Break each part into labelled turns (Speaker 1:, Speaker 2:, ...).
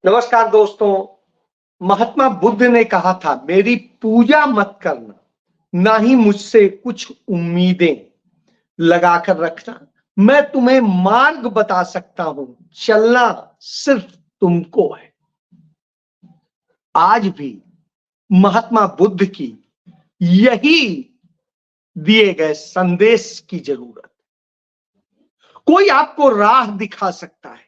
Speaker 1: नमस्कार दोस्तों। महात्मा बुद्ध ने कहा था, मेरी पूजा मत करना, ना ही मुझसे कुछ उम्मीदें लगाकर रखना। मैं तुम्हें मार्ग बता सकता हूं, चलना सिर्फ तुमको है। आज भी महात्मा बुद्ध की यही दिए गए संदेश की जरूरत। कोई आपको राह दिखा सकता है,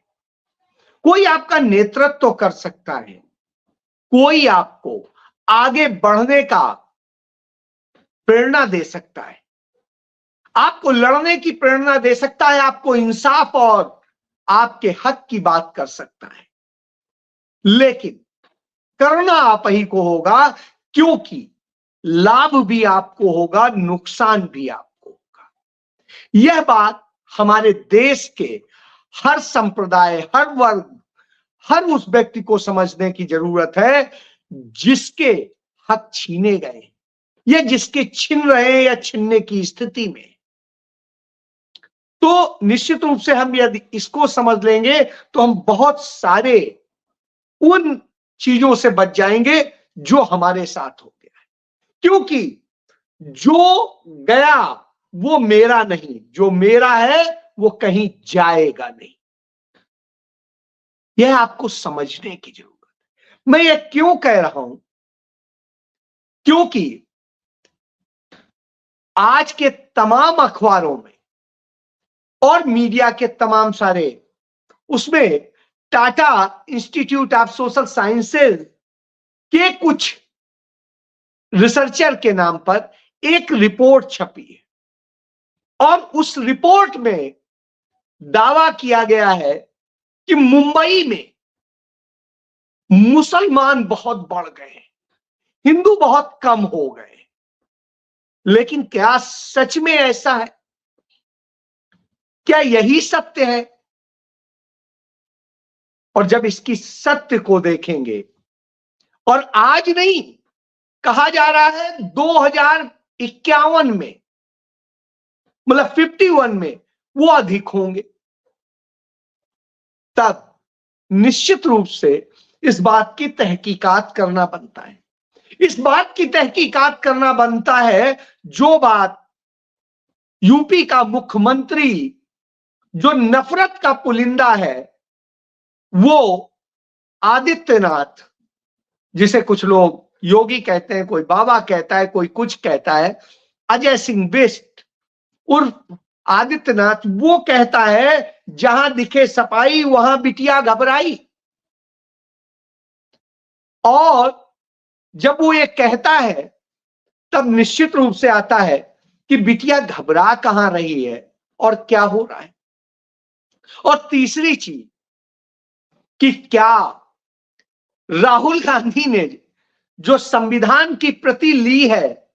Speaker 1: कोई आपका नेतृत्व कर सकता है, कोई आपको आगे बढ़ने का प्रेरणा दे सकता है, आपको लड़ने की प्रेरणा दे सकता है, आपको इंसाफ और आपके हक की बात कर सकता है। लेकिन करना आप ही को होगा, क्योंकि लाभ भी आपको होगा, नुकसान भी आपको होगा। यह बात हमारे देश के हर संप्रदाय, हर वर्ग, हर उस व्यक्ति को समझने की जरूरत है जिसके हक छीने गए या जिसके छिन रहे हैं या छीनने की स्थिति में। तो निश्चित रूप से हम यदि इसको समझ लेंगे तो हम बहुत सारे उन चीजों से बच जाएंगे जो हमारे साथ हो गया है। क्योंकि जो गया वो मेरा नहीं, जो मेरा है वो कहीं जाएगा नहीं। यह आपको समझने की जरूरत है। मैं यह क्यों कह रहा हूं? क्योंकि आज के तमाम अखबारों में और मीडिया के तमाम सारे उसमें Tata institute of social sciences के कुछ रिसर्चर के नाम पर एक रिपोर्ट छपी है और उस रिपोर्ट में दावा किया गया है कि मुंबई में मुसलमान बहुत बढ़ गए, हिंदू बहुत कम हो गए। लेकिन क्या सच में ऐसा है? क्या यही सत्य है? और जब इसकी सत्य को देखेंगे, और आज नहीं, कहा जा रहा है 2051 में, मतलब 51 में वो अधिक होंगे, तब निश्चित रूप से इस बात की तहकीकात करना बनता है। इस बात की तहकीकात करना बनता है जो बात यूपी का मुख्यमंत्री, जो नफरत का पुलिंदा है, वो आदित्यनाथ, जिसे कुछ लोग योगी कहते हैं, कोई बाबा कहता है, कोई कुछ कहता है, अजय सिंह बिष्ट उर्फ आदित्यनाथ, वो कहता है जहां दिखे सपाई वहां बिटिया घबराई। और जब वो ये कहता है तब निश्चित रूप से आता है कि बिटिया घबरा कहां रही है और क्या हो रहा है। और तीसरी चीज कि क्या राहुल गांधी ने जो संविधान की प्रति ली है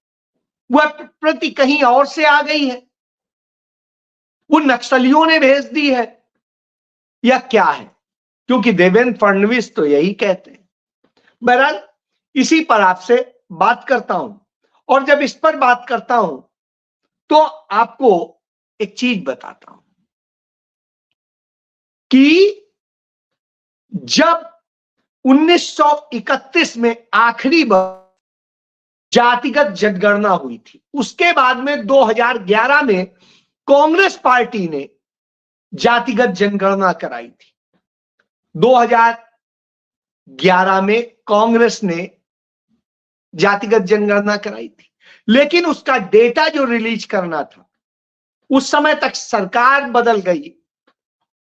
Speaker 1: वह प्रति कहीं और से आ गई है, वो नक्सलियों ने भेज दी है, या क्या है? क्योंकि देवेंद्र फडणवीस तो यही कहते हैं। बहरहाल इसी पर आपसे बात करता हूं, और जब इस पर बात करता हूं तो आपको एक चीज बताता हूं कि जब 1931 में आखिरी बार जातिगत जनगणना हुई थी, उसके बाद में 2011 में कांग्रेस पार्टी ने जातिगत जनगणना कराई थी। 2011 में कांग्रेस ने जातिगत जनगणना कराई थी, लेकिन उसका डेटा जो रिलीज करना था, उस समय तक सरकार बदल गई,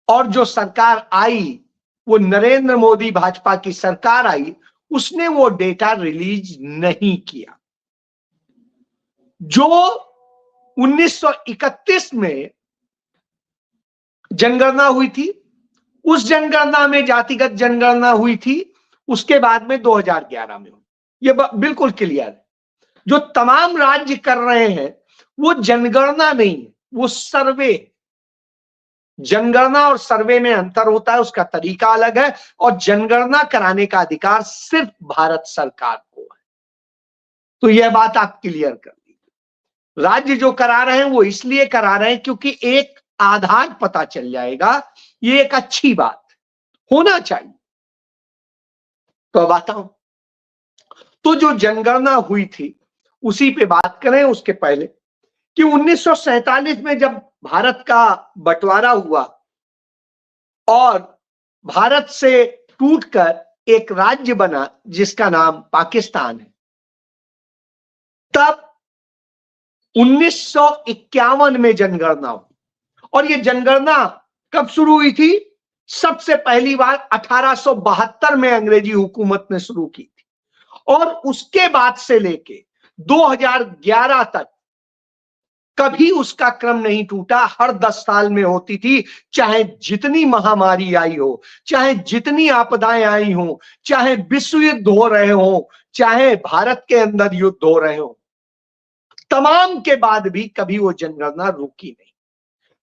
Speaker 1: और जो सरकार आई वो नरेंद्र मोदी भाजपा की सरकार आई, उसने वो डेटा रिलीज नहीं किया। जो 1931 में जनगणना हुई थी, उस जनगणना में जातिगत जनगणना हुई थी, उसके बाद में 2011 में हुई। ये बिल्कुल क्लियर है। जो तमाम राज्य कर रहे हैं वो जनगणना नहीं है, वो सर्वे। जनगणना और सर्वे में अंतर होता है, उसका तरीका अलग है, और जनगणना कराने का अधिकार सिर्फ भारत सरकार को है। तो यह बात आप क्लियर कर लीजिए। राज्य जो करा रहे हैं वो इसलिए करा रहे हैं क्योंकि एक आधार पता चल जाएगा। ये एक अच्छी बात होना चाहिए, तो अब आता हूं, तो जो जनगणना हुई थी उसी पे बात करें। उसके पहले कि 1947 में जब भारत का बंटवारा हुआ और भारत से टूटकर एक राज्य बना जिसका नाम पाकिस्तान है, तब 1951 में जनगणना हुई। और यह जनगणना कब शुरू हुई थी? सबसे पहली बार 1872 में अंग्रेजी हुकूमत ने शुरू की थी, और उसके बाद से लेके 2011 तक कभी उसका क्रम नहीं टूटा। हर 10 साल में होती थी, चाहे जितनी महामारी आई हो, चाहे जितनी आपदाएं आई हो, चाहे विश्व युद्ध हो रहे हो, चाहे भारत के अंदर युद्ध हो रहे हो, तमाम के बाद भी कभी वो जनगणना रुकी नहीं।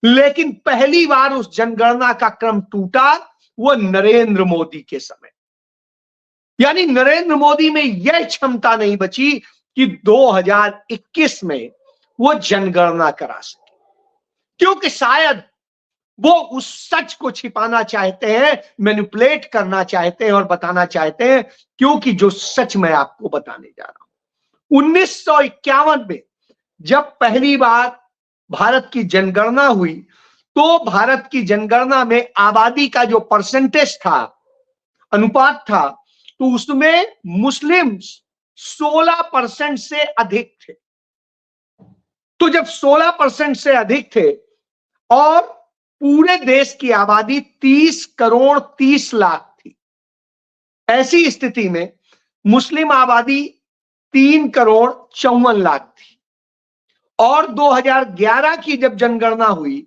Speaker 1: लेकिन पहली बार उस जनगणना का क्रम टूटा वो नरेंद्र मोदी के समय। यानी नरेंद्र मोदी में यह क्षमता नहीं बची कि 2021 में वो जनगणना करा सके, क्योंकि शायद वो उस सच को छिपाना चाहते हैं, मैनिपुलेट करना चाहते हैं और बताना चाहते हैं, क्योंकि जो सच मैं आपको बताने जा रहा हूं, 1951 में जब पहली बार भारत की जनगणना हुई, तो भारत की जनगणना में आबादी का जो परसेंटेज था, अनुपात था, तो उसमें मुस्लिम 16% से अधिक थे। तो जब 16% से अधिक थे और पूरे देश की आबादी 30 करोड़ 30 लाख थी, ऐसी स्थिति में मुस्लिम आबादी 3 करोड़ 54 लाख थी। और 2011 की जब जनगणना हुई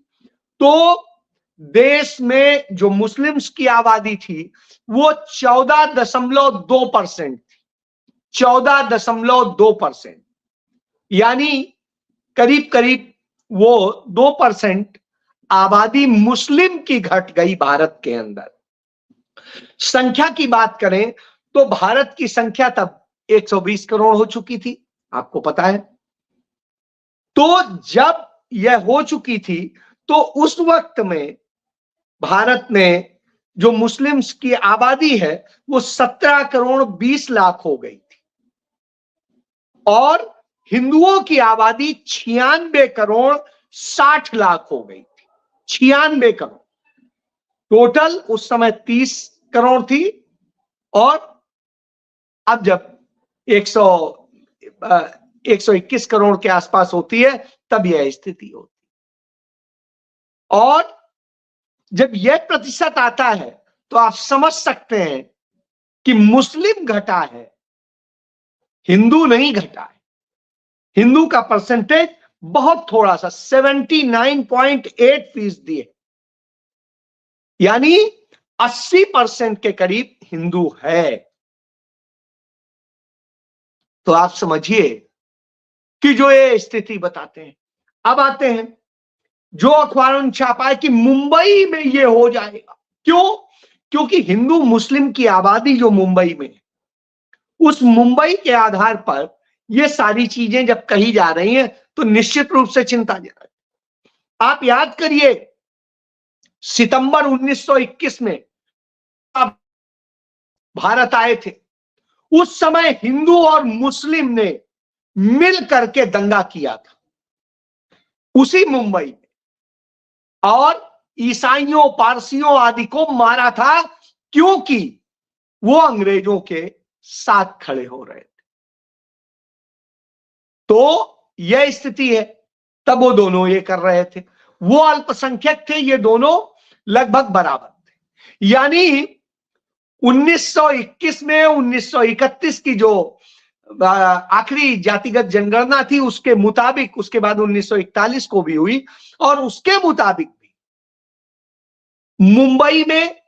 Speaker 1: तो देश में जो मुस्लिम्स की आबादी थी वो 14.2% थी, 14.2%, यानी करीब करीब वो 2% आबादी मुस्लिम की घट गई भारत के अंदर। संख्या की बात करें तो भारत की संख्या तब 120 करोड़ हो चुकी थी, आपको पता है। तो जब यह हो चुकी थी तो उस वक्त में भारत ने जो मुस्लिम्स की आबादी है वो 17 करोड़ 20 लाख हो गई थी, और हिंदुओं की आबादी 96 करोड़ 60 लाख हो गई थी। 96 करोड़ टोटल उस समय 30 करोड़ थी, और अब जब 121 करोड़ के आसपास होती है तब यह स्थिति होती है। और जब यह प्रतिशत आता है तो आप समझ सकते हैं कि मुस्लिम घटा है, हिंदू नहीं घटा है। हिंदू का परसेंटेज बहुत थोड़ा सा 79.8% है, यानी 80% के करीब हिंदू है। तो आप समझिए कि जो ये स्थिति बताते हैं। अब आते हैं जो अखबारों ने छापा है कि मुंबई में ये हो जाएगा। क्यों? क्योंकि हिंदू मुस्लिम की आबादी जो मुंबई में है, उस मुंबई के आधार पर ये सारी चीजें जब कही जा रही हैं तो निश्चित रूप से चिंताजनक है। आप याद करिए सितंबर 1921 में आप भारत आए थे, उस समय हिंदू और मुस्लिम ने मिल करके दंगा किया था उसी मुंबई में, और ईसाइयों पारसियों आदि को मारा था, क्योंकि वो अंग्रेजों के साथ खड़े हो रहे थे। तो यह स्थिति है। तब वो दोनों ये कर रहे थे, वो अल्पसंख्यक थे, ये दोनों लगभग बराबर थे। यानी 1921 में 1931 की जो आखिरी जातिगत जनगणना थी उसके मुताबिक, उसके बाद 1941 को भी हुई, और उसके मुताबिक भी मुंबई में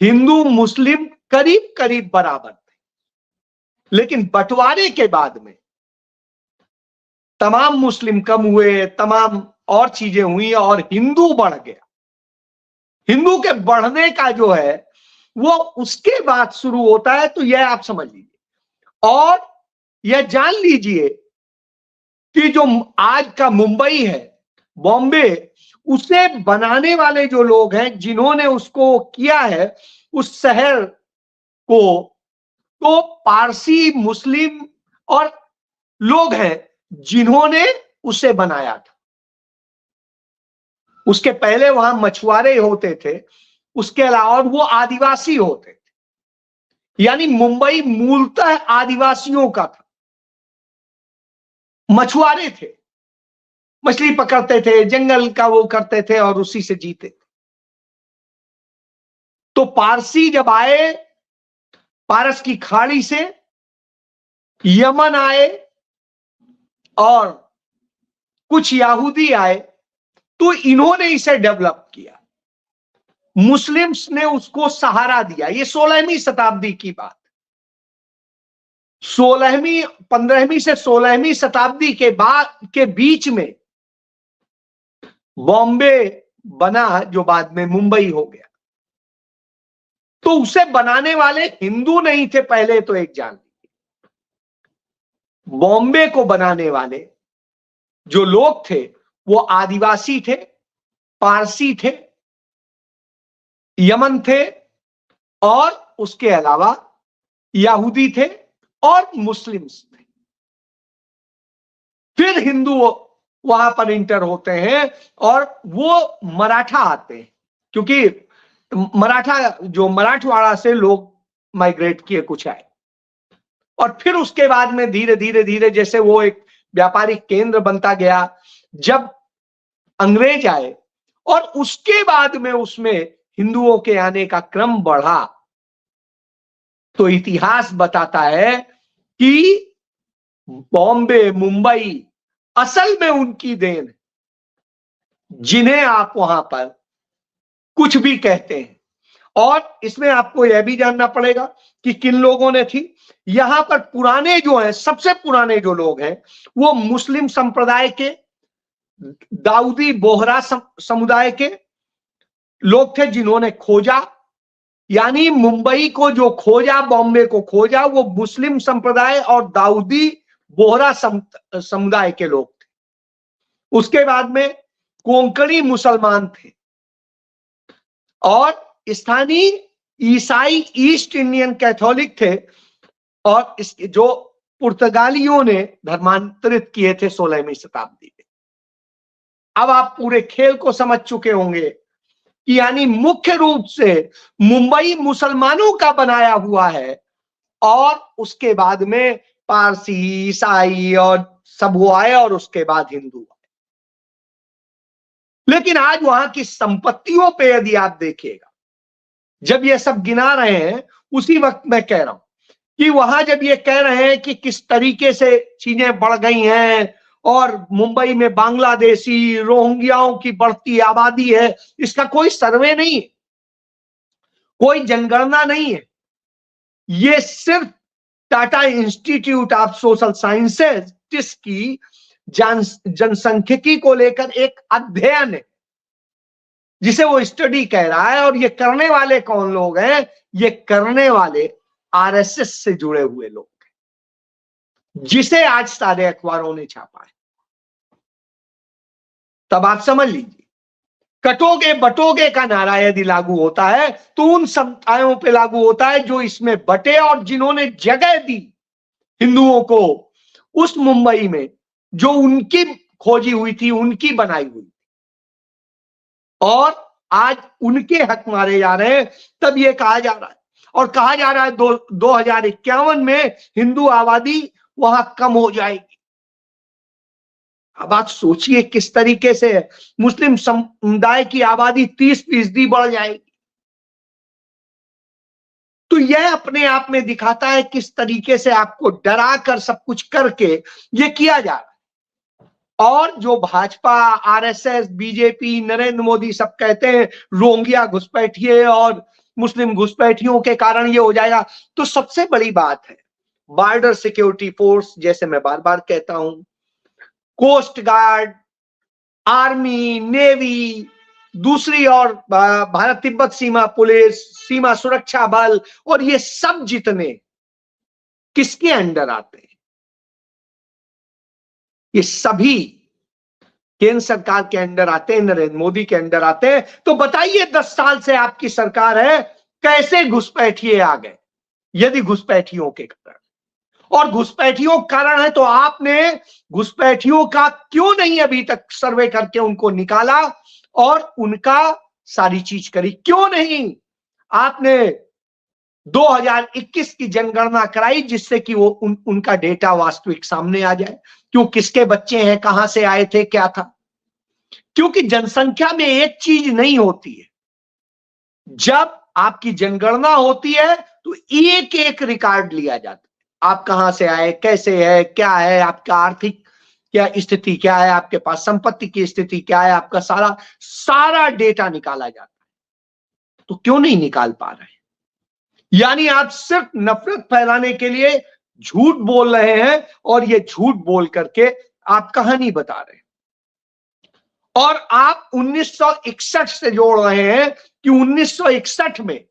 Speaker 1: हिंदू मुस्लिम करीब करीब बराबर थे। लेकिन बंटवारे के बाद में तमाम मुस्लिम कम हुए, तमाम और चीजें हुई और हिंदू बढ़ गया। हिंदू के बढ़ने का जो है वो उसके बाद शुरू होता है। तो यह आप समझ लीजिए और यह जान लीजिए कि जो आज का मुंबई है, बॉम्बे, उसे बनाने वाले जो लोग हैं जिन्होंने उसको किया है, उस शहर को तो पारसी मुस्लिम और लोग हैं जिन्होंने उसे बनाया था। उसके पहले वहां मछुआरे होते थे, उसके अलावा वो आदिवासी होते थे। यानी मुंबई मूलतः आदिवासियों का था। मछुआरे थे, मछली पकड़ते थे, जंगल का वो करते थे और उसी से जीते थे। तो पारसी जब आए, पारस की खाड़ी से यमन आए और कुछ यहूदी आए, तो इन्होंने इसे डेवलप किया। मुस्लिम्स ने उसको सहारा दिया। ये 16वीं शताब्दी की बात, 15वीं से 16वीं शताब्दी के बाद के बीच में बॉम्बे बना, जो बाद में मुंबई हो गया। तो उसे बनाने वाले हिंदू नहीं थे पहले, तो एक जान लीजिए। बॉम्बे को बनाने वाले जो लोग थे वो आदिवासी थे, पारसी थे, यमन थे और उसके अलावा यहूदी थे और मुस्लिम्स थे। फिर हिंदू वहां पर इंटर होते हैं और वो मराठा आते हैं, क्योंकि मराठा जो मराठवाड़ा से लोग माइग्रेट किए, कुछ आए। और फिर उसके बाद में धीरे धीरे धीरे जैसे वो एक व्यापारिक केंद्र बनता गया, जब अंग्रेज आए और उसके बाद में उसमें हिंदुओं के आने का क्रम बढ़ा, तो इतिहास बताता है कि बॉम्बे, मुंबई असल में उनकी देन है, जिन्हें आप वहां पर कुछ भी कहते हैं। और इसमें आपको यह भी जानना पड़ेगा कि किन लोगों ने थी। यहां पर पुराने जो हैं, सबसे पुराने जो लोग हैं वो मुस्लिम संप्रदाय के, दाऊदी बोहरा समुदाय के लोग थे, जिन्होंने खोजा। यानी मुंबई को जो खोजा, बॉम्बे को खोजा, वो मुस्लिम संप्रदाय और दाऊदी बोहरा समुदाय के लोग थे। उसके बाद में कोंकणी मुसलमान थे और स्थानीय ईसाई ईस्ट इंडियन कैथोलिक थे, और इसके जो पुर्तगालियों ने धर्मांतरित किए थे 16वीं शताब्दी में। अब आप पूरे खेल को समझ चुके होंगे कि यानी मुख्य रूप से मुंबई मुसलमानों का बनाया हुआ है, और उसके बाद में पारसी, ईसाई और सब वो आए, और उसके बाद हिंदू आए। लेकिन आज वहां की संपत्तियों पे यदि आप देखिएगा, जब ये सब गिना रहे हैं, उसी वक्त मैं कह रहा हूं कि वहां जब ये कह रहे हैं कि किस तरीके से चीजें बढ़ गई हैं और मुंबई में बांग्लादेशी, रोहिंग्याओं की बढ़ती आबादी है, इसका कोई सर्वे नहीं है, कोई जनगणना नहीं है। ये सिर्फ Tata institute of social sciences की जनसंख्यिकी को लेकर एक अध्ययन है, जिसे वो स्टडी कह रहा है। और ये करने वाले कौन लोग हैं? ये करने वाले आरएसएस से जुड़े हुए लोग हैं, जिसे आज सारे अखबारों ने छापा है। तब आप समझ लीजिए, कटोगे बटोगे का नारा यदि लागू होता है तो उन समुदायों पे लागू होता है जो इसमें बटे और जिन्होंने जगह दी हिंदुओं को उस मुंबई में जो उनकी खोजी हुई थी, उनकी बनाई हुई थी, और आज उनके हक मारे जा रहे हैं। तब ये कहा जा रहा है, और कहा जा रहा है 2051 में हिंदू आबादी वहां कम हो जाएगी। अब आप सोचिए किस तरीके से मुस्लिम समुदाय की आबादी 30% बढ़ जाएगी। तो यह अपने आप में दिखाता है किस तरीके से आपको डरा कर सब कुछ करके ये किया जा रहा है। और जो भाजपा, आरएसएस, बीजेपी, नरेंद्र मोदी सब कहते हैं रोहिंग्या घुसपैठिए और मुस्लिम घुसपैठियों के कारण ये हो जाएगा, तो सबसे बड़ी बात है बॉर्डर सिक्योरिटी फोर्स, जैसे मैं बार बार कहता हूं, कोस्ट गार्ड, आर्मी, नेवी, दूसरी और भारत तिब्बत सीमा पुलिस, सीमा सुरक्षा बल, और ये सब जितने किसके अंडर आते हैं? ये सभी केंद्र सरकार के अंडर आते हैं, नरेंद्र मोदी के अंडर आते हैं। तो बताइए 10 साल से आपकी सरकार है, कैसे घुसपैठिए आ गए? यदि घुसपैठियों के कारण, और घुसपैठियों कारण है तो आपने घुसपैठियों का क्यों नहीं अभी तक सर्वे करके उनको निकाला और उनका सारी चीज करी? क्यों नहीं आपने 2021 की जनगणना कराई जिससे कि वो उनका डेटा वास्तविक सामने आ जाए? क्यों, किसके बच्चे हैं, कहां से आए थे, क्या था? क्योंकि जनसंख्या में एक चीज नहीं होती है, जब आपकी जनगणना होती है तो एक एक रिकॉर्ड लिया जाता है। आप कहां से आए, कैसे है, क्या है, आपका आर्थिक क्या स्थिति क्या है, आपके पास संपत्ति की स्थिति क्या है, आपका सारा सारा डेटा निकाला जाता है। तो क्यों नहीं निकाल पा रहे? यानी आप सिर्फ नफरत फैलाने के लिए झूठ बोल रहे हैं और ये झूठ बोल करके आप कहानी बता रहे हैं। और आप 1961 से जोड़ रहे हैं कि 1961 में,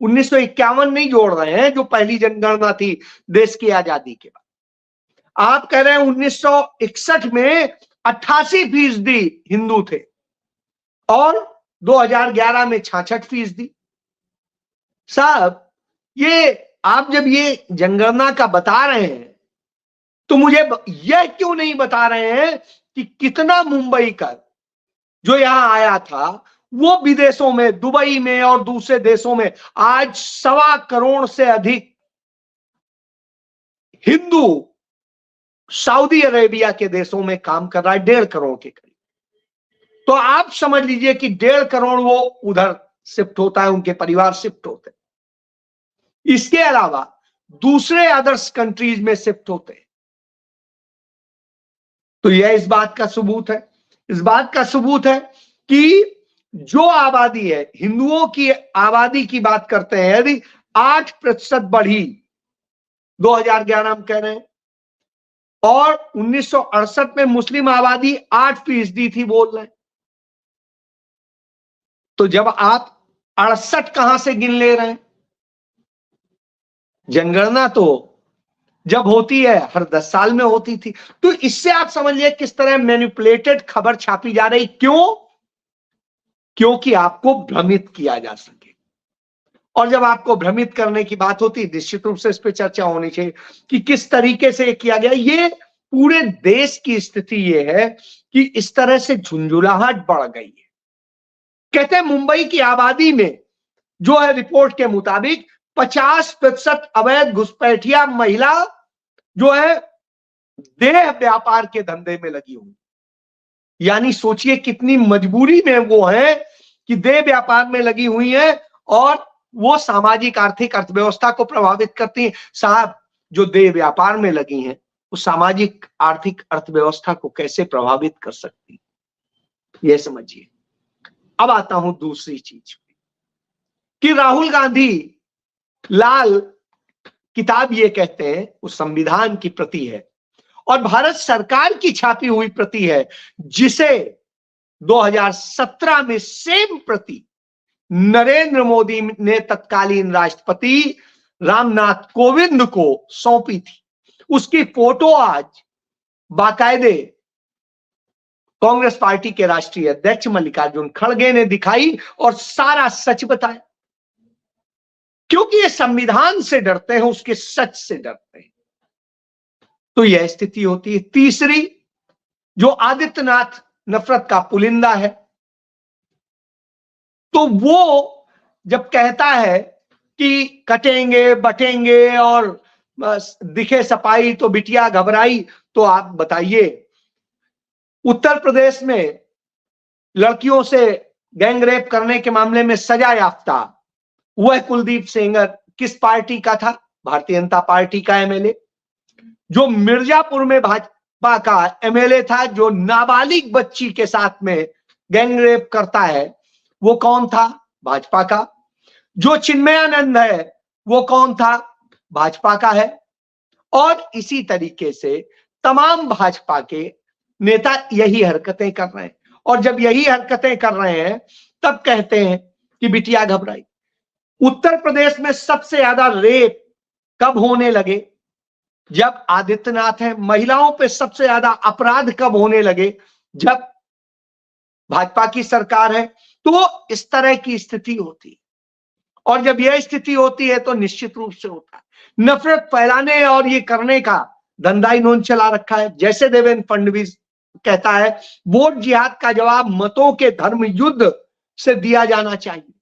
Speaker 1: 1951 नहीं जोड़ रहे हैं जो पहली जनगणना थी देश की आजादी के बाद। आप कह रहे हैं 1961 में 88% हिंदू थे और 2011 में 66%। साहब, ये आप जब ये जनगणना का बता रहे हैं तो मुझे यह क्यों नहीं बता रहे हैं कि कितना मुंबई का जो यहां आया था वो विदेशों में, दुबई में और दूसरे देशों में आज 1.25 करोड़ से अधिक हिंदू सऊदी अरेबिया के देशों में काम कर रहा है, 1.5 करोड़ के करीब। तो आप समझ लीजिए कि 1.5 करोड़ वो उधर शिफ्ट होता है, उनके परिवार शिफ्ट होते हैं। इसके अलावा दूसरे अदर्स कंट्रीज में शिफ्ट होते हैं। तो यह इस बात का सबूत है, इस बात का सबूत है कि जो आबादी है, हिंदुओं की आबादी की बात करते हैं, यदि 8% बढ़ी 2011 में कह रहे हैं, और 1968 में मुस्लिम आबादी 8% थी बोल रहे हैं, तो जब आप 68 कहां से गिन ले रहे हैं? जनगणना तो जब होती है हर 10 साल में होती थी। तो इससे आप समझिए किस तरह मैनिपुलेटेड खबर छापी जा रही। क्यों? क्योंकि आपको भ्रमित किया जा सके। और जब आपको भ्रमित करने की बात होती है, निश्चित रूप से इस पर चर्चा होनी चाहिए कि किस तरीके से किया गया। ये पूरे देश की स्थिति ये है कि इस तरह से झुंझुलाहट बढ़ गई है। कहते हैं मुंबई की आबादी में जो है रिपोर्ट के मुताबिक 50% अवैध घुसपैठिया महिला जो है देह व्यापार के धंधे में लगी हुई। यानी सोचिए कितनी मजबूरी में वो है कि देह व्यापार में लगी हुई है और वो सामाजिक आर्थिक अर्थव्यवस्था को प्रभावित करती है। साहब, जो देह व्यापार में लगी हैं वो सामाजिक आर्थिक अर्थव्यवस्था को कैसे प्रभावित कर सकती, यह समझिए। अब आता हूं दूसरी चीज कि राहुल गांधी लाल किताब ये कहते हैं उस संविधान की प्रति है और भारत सरकार की छापी हुई प्रति है, जिसे 2017 में सेम प्रति नरेंद्र मोदी ने तत्कालीन राष्ट्रपति रामनाथ कोविंद को सौंपी थी। उसकी फोटो आज बाकायदे कांग्रेस पार्टी के राष्ट्रीय अध्यक्ष मल्लिकार्जुन खड़गे ने दिखाई और सारा सच बताया, क्योंकि ये संविधान से डरते हैं, उसके सच से डरते हैं। तो यह स्थिति होती है। तीसरी, जो आदित्यनाथ नफरत का पुलिंदा है, तो वो जब कहता है कि कटेंगे बटेंगे और दिखे सपाई तो बिटिया घबराई, तो आप बताइए उत्तर प्रदेश में लड़कियों से गैंग रेप करने के मामले में सजा याफ्ता वह कुलदीप सेंगर किस पार्टी का था? भारतीय जनता पार्टी का एमएलए। जो मिर्जापुर में भाजपा का एमएलए था, जो नाबालिग बच्ची के साथ में गैंग रेप करता है, वो कौन था? भाजपा का। जो चिन्मयानंद है वो कौन था? भाजपा का है। और इसी तरीके से तमाम भाजपा के नेता यही हरकतें कर रहे हैं, और जब यही हरकतें कर रहे हैं तब कहते हैं कि बिटिया घबराई। उत्तर प्रदेश में सबसे ज्यादा रेप कब होने लगे? जब आदित्यनाथ है। महिलाओं पे सबसे ज्यादा अपराध कब होने लगे? जब भाजपा की सरकार है। तो इस तरह की स्थिति होती। और जब यह स्थिति होती है तो निश्चित रूप से होता है नफरत फैलाने और ये करने का धंधा इन्होंने चला रखा है। जैसे देवेंद्र फडणवीस कहता है वोट जिहाद का जवाब मतों के धर्म युद्ध से दिया जाना चाहिए।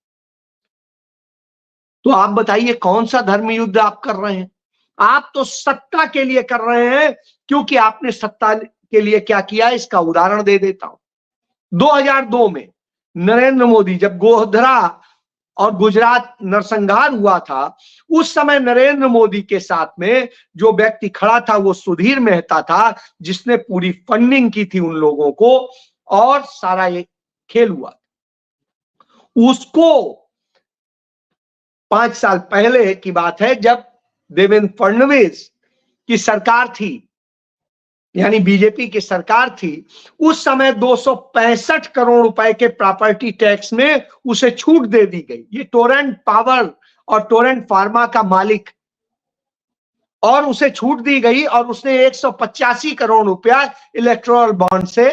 Speaker 1: तो आप बताइए कौन सा धर्म युद्ध आप कर रहे हैं? आप तो सत्ता के लिए कर रहे हैं, क्योंकि आपने सत्ता के लिए क्या किया इसका उदाहरण दे देता हूं। 2002 में नरेंद्र मोदी जब गोधरा और गुजरात नरसंहार हुआ था, उस समय नरेंद्र मोदी के साथ में जो व्यक्ति खड़ा था वो सुधीर मेहता था, जिसने पूरी फंडिंग की थी उन लोगों को और सारा ये खेल हुआ। उसको 5 साल पहले की बात है जब देवेंद्र फडणवीस की सरकार थी, यानी बीजेपी की सरकार थी, उस समय 265 करोड़ रुपए के प्रॉपर्टी टैक्स में उसे छूट दे दी गई। ये टोरेंट पावर और टोरेंट फार्मा का मालिक, और उसे छूट दी गई और उसने 185 करोड़ रुपया इलेक्टोरल बॉन्ड से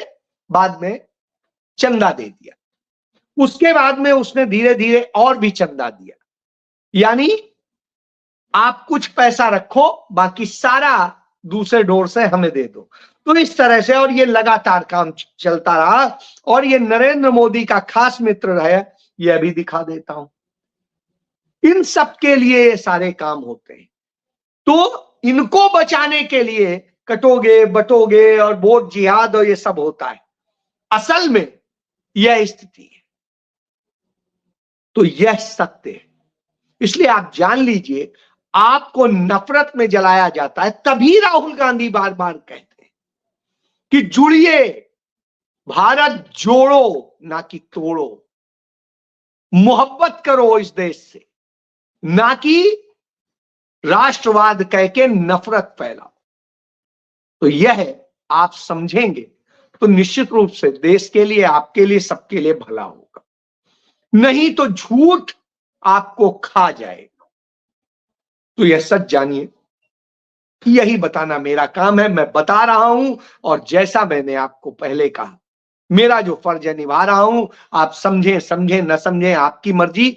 Speaker 1: बाद में चंदा दे दिया। उसके बाद में उसने धीरे धीरे और भी चंदा दिया, यानी आप कुछ पैसा रखो बाकी सारा दूसरे डोर से हमें दे दो। तो इस तरह से, और ये लगातार काम चलता रहा, और ये नरेंद्र मोदी का खास मित्र है, ये भी दिखा देता हूं। इन सब के लिए ये सारे काम होते हैं। तो इनको बचाने के लिए कटोगे बटोगे और वोट जिहाद और ये सब होता है। असल में यह स्थिति है, तो यह सत्य है। इसलिए आप जान लीजिए, आपको नफरत में जलाया जाता है। तभी राहुल गांधी बार बार कहते हैं कि जुड़िए, भारत जोड़ो ना कि तोड़ो, मोहब्बत करो इस देश से, ना कि राष्ट्रवाद कह के नफरत फैलाओ। तो यह आप समझेंगे तो निश्चित रूप से देश के लिए, आपके लिए, सबके लिए भला होगा। नहीं तो झूठ आपको खा जाएगा। तो यह सच जानिए, यही बताना मेरा काम है। मैं बता रहा हूं, और जैसा मैंने आपको पहले कहा, मेरा जो फर्ज है निभा रहा हूं। आप समझें समझें न समझें, आपकी मर्जी।